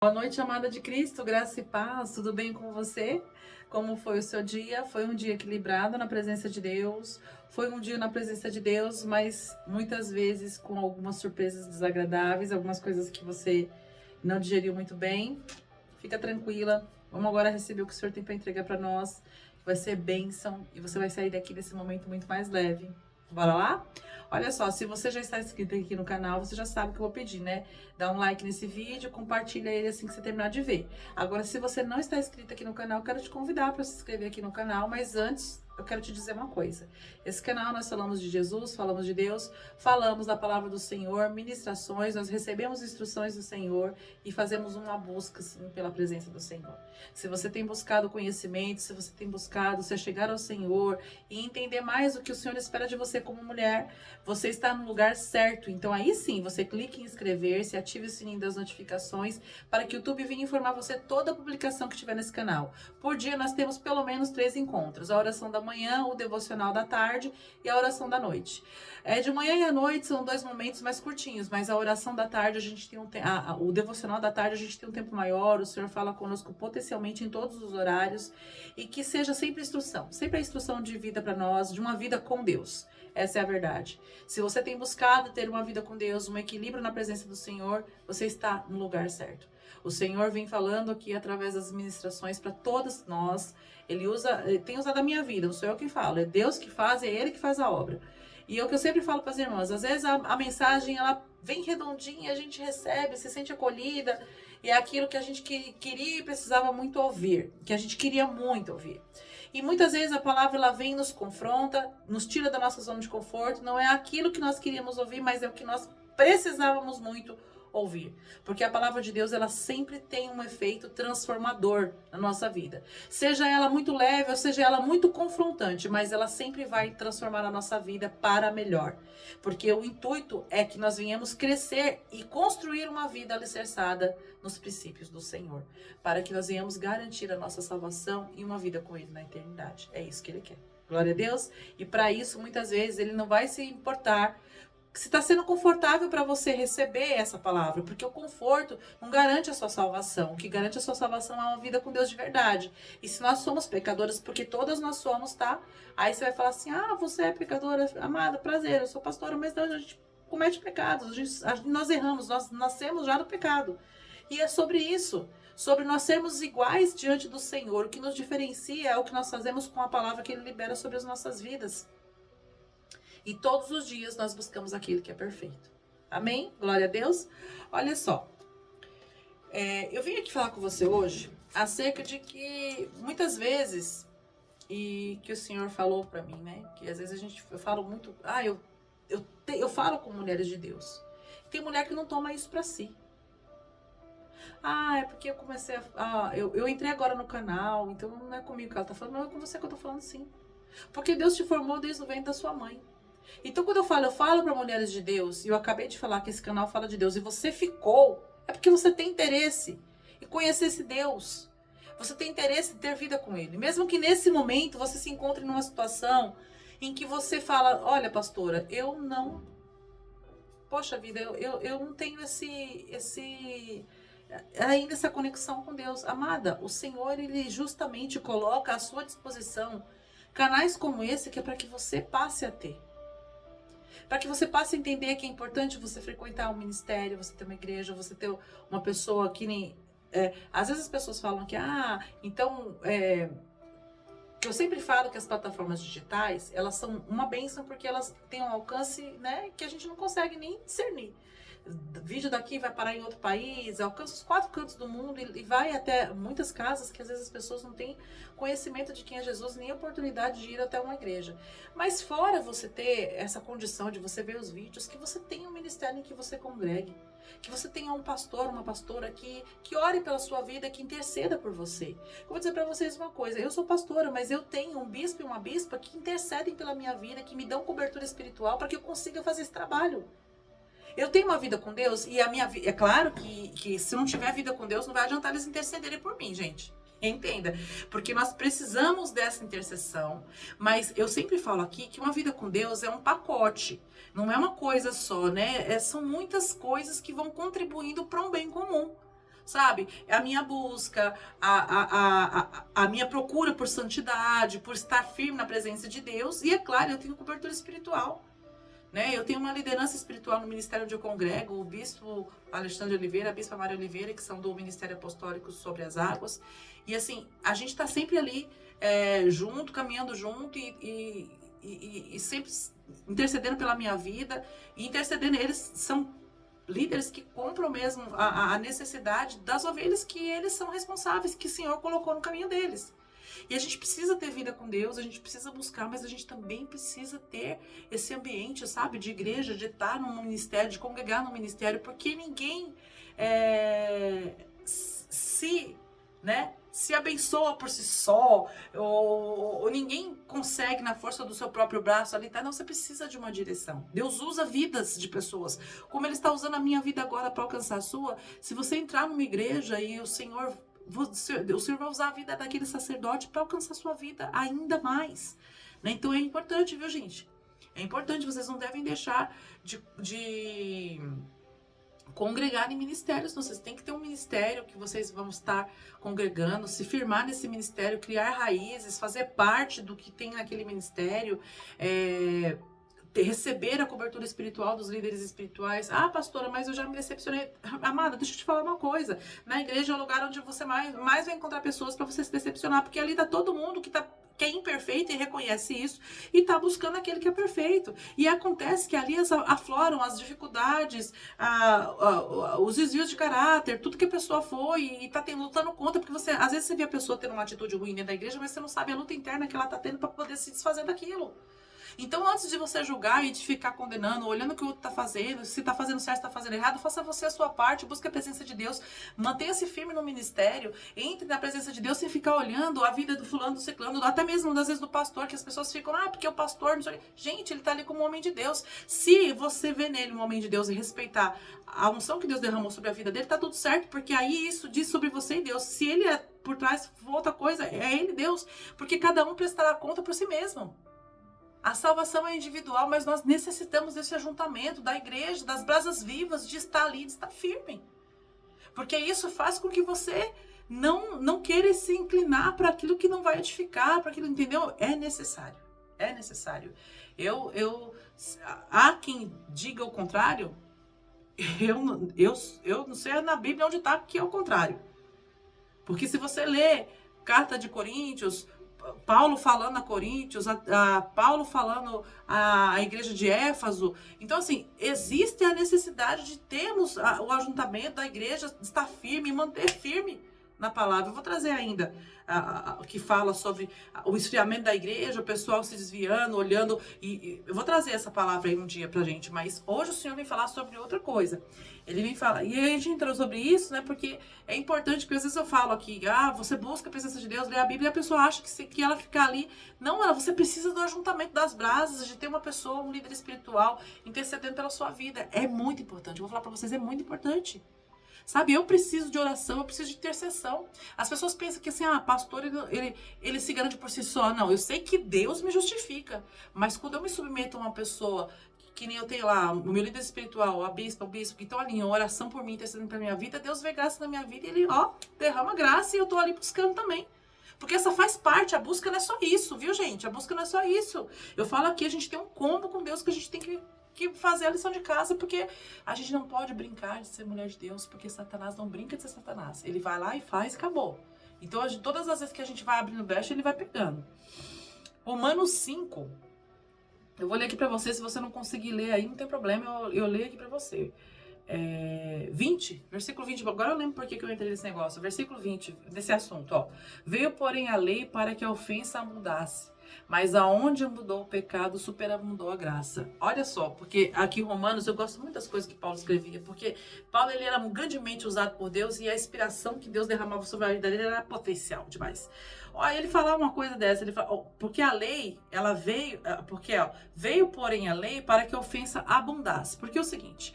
Boa noite, amada de Cristo, graça e paz, tudo bem com você? Como foi o seu dia? Foi um dia equilibrado na presença de Deus? Foi um dia na presença de Deus, mas muitas vezes com algumas surpresas desagradáveis, algumas coisas que você não digeriu muito bem? Fica tranquila, vamos agora receber o que o Senhor tem para entregar para nós, que vai ser bênção e você vai sair daqui desse momento muito mais leve. Bora lá? Olha só, se você já está inscrito aqui no canal, você já sabe o que eu vou pedir, né? Dá um like nesse vídeo, compartilha ele assim que você terminar de ver. Agora, se você não está inscrito aqui no canal, eu quero te convidar para se inscrever aqui no canal, mas antes eu quero te dizer uma coisa. Esse canal nós falamos de Jesus, falamos de Deus, falamos da palavra do Senhor, ministrações, nós recebemos instruções do Senhor e fazemos uma busca, sim, pela presença do Senhor. Se você tem buscado conhecimento, se você tem buscado se chegar ao Senhor e entender mais o que o Senhor espera de você como mulher, você está no lugar certo. Então aí sim, você clique em inscrever-se, ative o sininho das notificações para que o YouTube venha informar você toda a publicação que tiver nesse canal. Por dia nós temos pelo menos 3 encontros, a oração da manhã, o devocional da tarde e a oração da noite. De manhã e à noite são 2 momentos mais curtinhos, mas a oração da tarde a gente tem o devocional da tarde a gente tem um tempo maior, o Senhor fala conosco potencialmente em todos os horários e que seja sempre instrução, sempre a instrução de vida para nós, de uma vida com Deus. Essa é a verdade. Se você tem buscado ter uma vida com Deus, um equilíbrio na presença do Senhor, você está no lugar certo. O Senhor vem falando aqui através das ministrações para todos nós. Ele tem usado a minha vida, não sou eu que falo, é Deus que faz, é Ele que faz a obra. E é o que eu sempre falo para as irmãs, às vezes a mensagem ela vem redondinha, a gente recebe, se sente acolhida, e é aquilo que a gente queria e precisava muito ouvir, que a gente queria muito ouvir. E muitas vezes a palavra ela vem, nos confronta, nos tira da nossa zona de conforto, não é aquilo que nós queríamos ouvir, mas é o que nós precisávamos muito ouvir. Porque a palavra de Deus ela sempre tem um efeito transformador na nossa vida. Seja ela muito leve ou seja ela muito confrontante, mas ela sempre vai transformar a nossa vida para melhor. Porque o intuito é que nós venhamos crescer e construir uma vida alicerçada nos princípios do Senhor, para que nós venhamos garantir a nossa salvação e uma vida com Ele na eternidade. É isso que Ele quer. Glória a Deus. E para isso, muitas vezes, Ele não vai se importar se está sendo confortável para você receber essa palavra, porque o conforto não garante a sua salvação. O que garante a sua salvação é uma vida com Deus de verdade. E se nós somos pecadoras, porque todas nós somos, tá? Aí você vai falar assim, você é pecadora, amada, prazer, eu sou pastora, mas não, a gente comete pecados, nós erramos, nós nascemos já no pecado. E é sobre isso, sobre nós sermos iguais diante do Senhor. O que nos diferencia é o que nós fazemos com a palavra que Ele libera sobre as nossas vidas. E todos os dias nós buscamos aquilo que é perfeito. Amém? Glória a Deus. Olha só. Eu vim aqui falar com você hoje acerca de que muitas vezes, e que o Senhor falou pra mim, né? Que às vezes eu falo muito, eu falo com mulheres de Deus. Tem mulher que não toma isso pra si. É porque eu comecei eu entrei agora no canal, então não é comigo que ela tá falando, não é com você que eu tô falando sim. Porque Deus te formou desde o ventre da sua mãe. Então quando eu falo para mulheres de Deus, e eu acabei de falar que esse canal fala de Deus, e você ficou, é porque você tem interesse em conhecer esse Deus. Você tem interesse em ter vida com Ele. Mesmo que nesse momento você se encontre numa situação em que você fala, olha pastora, poxa vida, eu não tenho ainda essa conexão com Deus. Amada, o Senhor, Ele justamente coloca à sua disposição canais como esse que é para que você passe a ter. Para que você passe a entender que é importante você frequentar um ministério, você ter uma igreja, você ter uma pessoa que nem... às vezes as pessoas falam que, eu sempre falo que as plataformas digitais, elas são uma bênção porque elas têm um alcance, né, que a gente não consegue nem discernir. Vídeo daqui vai parar em outro país, alcança os 4 cantos do mundo e vai até muitas casas que às vezes as pessoas não têm conhecimento de quem é Jesus, nem oportunidade de ir até uma igreja. Mas fora você ter essa condição de você ver os vídeos, que você tenha um ministério em que você congregue, que você tenha um pastor, uma pastora que ore pela sua vida, que interceda por você. Eu vou dizer para vocês uma coisa, eu sou pastora, mas eu tenho um bispo e uma bispa que intercedem pela minha vida, que me dão cobertura espiritual para que eu consiga fazer esse trabalho. Eu tenho uma vida com Deus e a minha vida... É claro que se não tiver vida com Deus, não vai adiantar eles intercederem por mim, gente. Entenda. Porque nós precisamos dessa intercessão. Mas eu sempre falo aqui que uma vida com Deus é um pacote. Não é uma coisa só, né? São muitas coisas que vão contribuindo para um bem comum. sabe? É a minha busca, a minha procura por santidade, por estar firme na presença de Deus. E é claro, eu tenho cobertura espiritual, né? Eu tenho uma liderança espiritual no ministério onde eu congrego, o bispo Alexandre Oliveira, a bispa Maria Oliveira, que são do Ministério Apostólico sobre as Águas. E assim, a gente está sempre ali junto, caminhando junto e sempre intercedendo pela minha vida. E intercedendo, eles são líderes que compram mesmo a necessidade das ovelhas que eles são responsáveis, que o Senhor colocou no caminho deles. E a gente precisa ter vida com Deus, a gente precisa buscar, mas a gente também precisa ter esse ambiente, sabe, de igreja, de estar no ministério, de congregar no ministério, porque ninguém se abençoa por si só, ou ninguém consegue na força do seu próprio braço ali, tá? Não, você precisa de uma direção. Deus usa vidas de pessoas, como Ele está usando a minha vida agora para alcançar a sua. Se você entrar numa igreja e o Senhor vai usar a vida daquele sacerdote para alcançar a sua vida ainda mais, né? Então é importante, viu, gente? É importante, vocês não devem deixar de congregar em ministérios. Vocês têm que ter um ministério que vocês vão estar congregando, se firmar nesse ministério, criar raízes, fazer parte do que tem naquele ministério, receber a cobertura espiritual dos líderes espirituais. Ah, pastora, mas eu já me decepcionei. Amada, deixa eu te falar uma coisa. Na igreja é o lugar onde você mais vai encontrar pessoas para você se decepcionar, porque ali tá todo mundo que é imperfeito e reconhece isso e tá buscando aquele que é perfeito. E acontece que ali afloram as dificuldades, os desvios de caráter, tudo que a pessoa foi e tá lutando contra, porque às vezes você vê a pessoa tendo uma atitude ruim dentro da igreja, mas você não sabe a luta interna que ela tá tendo para poder se desfazer daquilo. Então, antes de você julgar e de ficar condenando, olhando o que o outro está fazendo, se está fazendo certo, se está fazendo errado, faça você a sua parte, busque a presença de Deus, mantenha-se firme no ministério, entre na presença de Deus sem ficar olhando a vida do fulano, do ciclano, até mesmo, às vezes, do pastor, que as pessoas ficam, porque o pastor, não sei o quê. Gente, ele está ali como um homem de Deus. Se você vê nele um homem de Deus e respeitar a unção que Deus derramou sobre a vida dele, tá tudo certo, porque aí isso diz sobre você e Deus. Se ele por trás for outra coisa, é ele Deus, porque cada um prestará conta por si mesmo. A salvação é individual, mas nós necessitamos desse ajuntamento da igreja, das brasas vivas, de estar ali, de estar firme. Porque isso faz com que você não queira se inclinar para aquilo que não vai edificar, para aquilo, entendeu? É necessário. É necessário. Há quem diga o contrário. Eu não sei na Bíblia onde está que é o contrário. Porque se você lê Carta de Coríntios, Paulo falando a Coríntios, Paulo falando a igreja de Éfaso. Então, assim, existe a necessidade de termos o ajuntamento da igreja, estar firme, manter firme na palavra. Eu vou trazer ainda que fala sobre o esfriamento da igreja, o pessoal se desviando, olhando, e eu vou trazer essa palavra aí um dia pra gente, mas hoje o Senhor vem falar sobre outra coisa. Ele vem falar, e aí a gente entrou sobre isso, né, porque é importante, porque às vezes eu falo aqui, você busca a presença de Deus, lê a Bíblia, e a pessoa acha que ela fica ali. Não, você precisa do ajuntamento das brasas, de ter uma pessoa, um líder espiritual, intercedendo pela sua vida. É muito importante, eu vou falar pra vocês, é muito importante. Sabe, eu preciso de oração, eu preciso de intercessão. As pessoas pensam que assim, pastor, ele se garante por si só. Não, eu sei que Deus me justifica. Mas quando eu me submeto a uma pessoa, que nem eu tenho lá, o meu líder espiritual, a bispa, o bispo, que estão ali em oração por mim, intercedendo pela minha vida, Deus vê graça na minha vida e ele, derrama graça e eu tô ali buscando também. Porque essa faz parte, a busca não é só isso, viu, gente? A busca não é só isso. Eu falo aqui, a gente tem um combo com Deus que a gente tem que fazer a lição de casa, porque a gente não pode brincar de ser mulher de Deus, porque Satanás não brinca de ser Satanás. Ele vai lá e faz e acabou. Então, todas as vezes que a gente vai abrindo brecha, ele vai pegando. Romanos 5. Eu vou ler aqui pra você, se você não conseguir ler aí, não tem problema, eu leio aqui pra você. 20, versículo 20, agora eu lembro por que eu entrei nesse negócio. Versículo 20, desse assunto, Veio, porém, a lei para que a ofensa mudasse. Mas aonde mudou o pecado, superabundou a graça. Olha só, porque aqui em Romanos, eu gosto muito das coisas que Paulo escrevia, porque Paulo ele era grandemente usado por Deus e a inspiração que Deus derramava sobre a vida dele era potencial demais. Olha, ele falava uma coisa dessa, ele fala, porque a lei, ela veio, veio porém a lei para que a ofensa abundasse. Porque é o seguinte,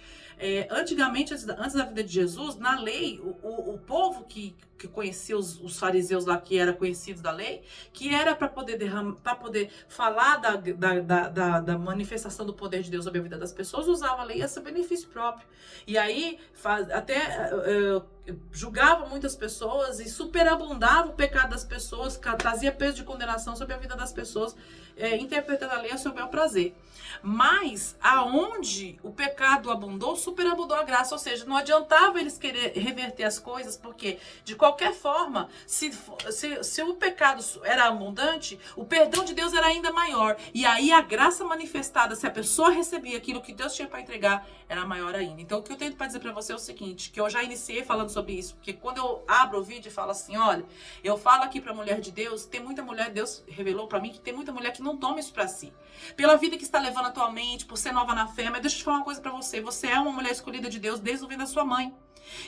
antigamente, antes da vida de Jesus, na lei, o povo que conhecia os fariseus lá, que era conhecidos da lei, que era para poder falar da manifestação do poder de Deus sobre a vida das pessoas, usava a lei a seu benefício próprio. E aí, julgava muitas pessoas e superabundava o pecado das pessoas, trazia peso de condenação sobre a vida das pessoas, interpretando a lei a seu bel prazer. Mas aonde o pecado abundou, superabundou a graça, ou seja, não adiantava eles querer reverter as coisas, porque de qualquer forma, se o pecado era abundante, o perdão de Deus era ainda maior, e aí a graça manifestada, se a pessoa recebia aquilo que Deus tinha para entregar, era maior ainda. Então o que eu tento para dizer para você é o seguinte, que eu já iniciei falando sobre isso, porque quando eu abro o vídeo e falo assim, olha, eu falo aqui para a mulher de Deus, tem muita mulher, Deus revelou para mim que tem muita mulher que não toma isso para si, pela vida que está levando atualmente, por ser nova na fé. Mas deixa eu te falar uma coisa para você, você é uma mulher escolhida de Deus desde o ventre da sua mãe.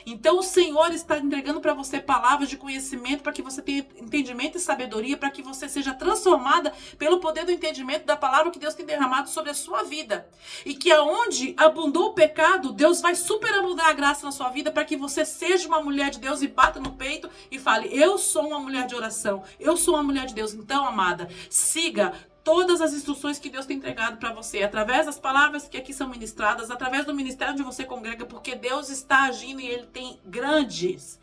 Então o Senhor está entregando para você palavras de conhecimento, para que você tenha entendimento e sabedoria, para que você seja transformada pelo poder do entendimento da palavra que Deus tem derramado sobre a sua vida. E que aonde abundou o pecado, Deus vai superabundar a graça na sua vida, para que você seja uma mulher de Deus e bata no peito e fale, eu sou uma mulher de oração, eu sou uma mulher de Deus. Então, amada, siga todas as instruções que Deus tem entregado para você, através das palavras que aqui são ministradas, através do ministério onde você congrega, porque Deus está agindo e Ele tem grandes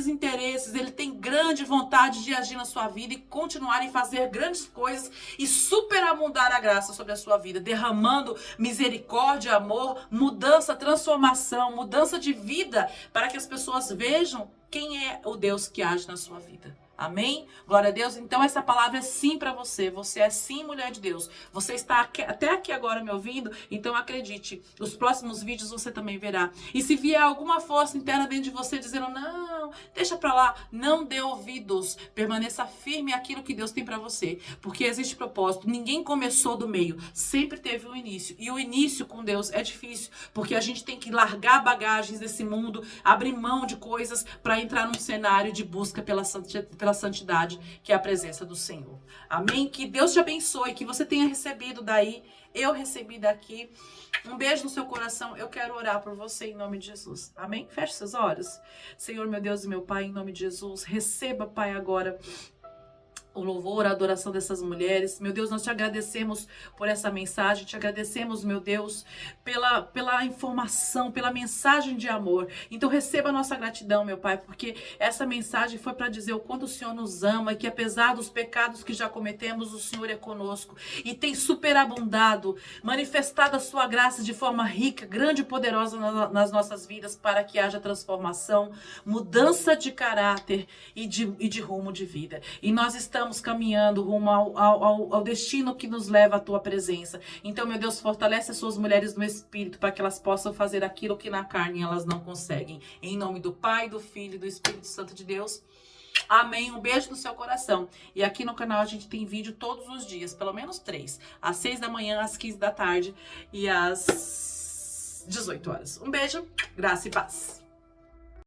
interesses, Ele tem grande vontade de agir na sua vida e continuar e fazer grandes coisas e superabundar a graça sobre a sua vida, derramando misericórdia, amor, mudança, transformação, mudança de vida, para que as pessoas vejam quem é o Deus que age na sua vida. Amém? Glória a Deus. Então essa palavra é sim para você. Você é sim mulher de Deus. Você está até aqui agora me ouvindo? Então acredite, os próximos vídeos você também verá. E se vier alguma força interna dentro de você dizendo, não, deixa pra lá, não dê ouvidos. Permaneça firme aquilo que Deus tem para você. Porque existe propósito. Ninguém começou do meio. Sempre teve um início. E o início com Deus é difícil. Porque a gente tem que largar bagagens desse mundo, abrir mão de coisas para entrar num cenário de busca pela santidade, que é a presença do Senhor. Amém? Que Deus te abençoe, que você tenha recebido daí, eu recebi daqui. Um beijo no seu coração. Eu quero orar por você em nome de Jesus. Amém? Feche seus olhos. Senhor, meu Deus e meu Pai, em nome de Jesus, receba, Pai, agora o louvor, a adoração dessas mulheres. Meu Deus, nós te agradecemos por essa mensagem, te agradecemos, meu Deus, pela informação, pela mensagem de amor. Então receba a nossa gratidão, meu Pai, porque essa mensagem foi para dizer o quanto o Senhor nos ama e que apesar dos pecados que já cometemos, o Senhor é conosco e tem superabundado, manifestado a sua graça de forma rica, grande e poderosa nas nossas vidas, para que haja transformação, mudança de caráter e de rumo de vida. E nós estamos caminhando rumo ao destino que nos leva à tua presença. Então, meu Deus, fortalece as suas mulheres no espírito para que elas possam fazer aquilo que na carne elas não conseguem. Em nome do Pai, do Filho e do Espírito Santo de Deus. Amém. Um beijo no seu coração. E aqui no canal a gente tem vídeo todos os dias, pelo menos 3. Às 6 da manhã, às 15 da tarde e às 18 horas. Um beijo, graça e paz.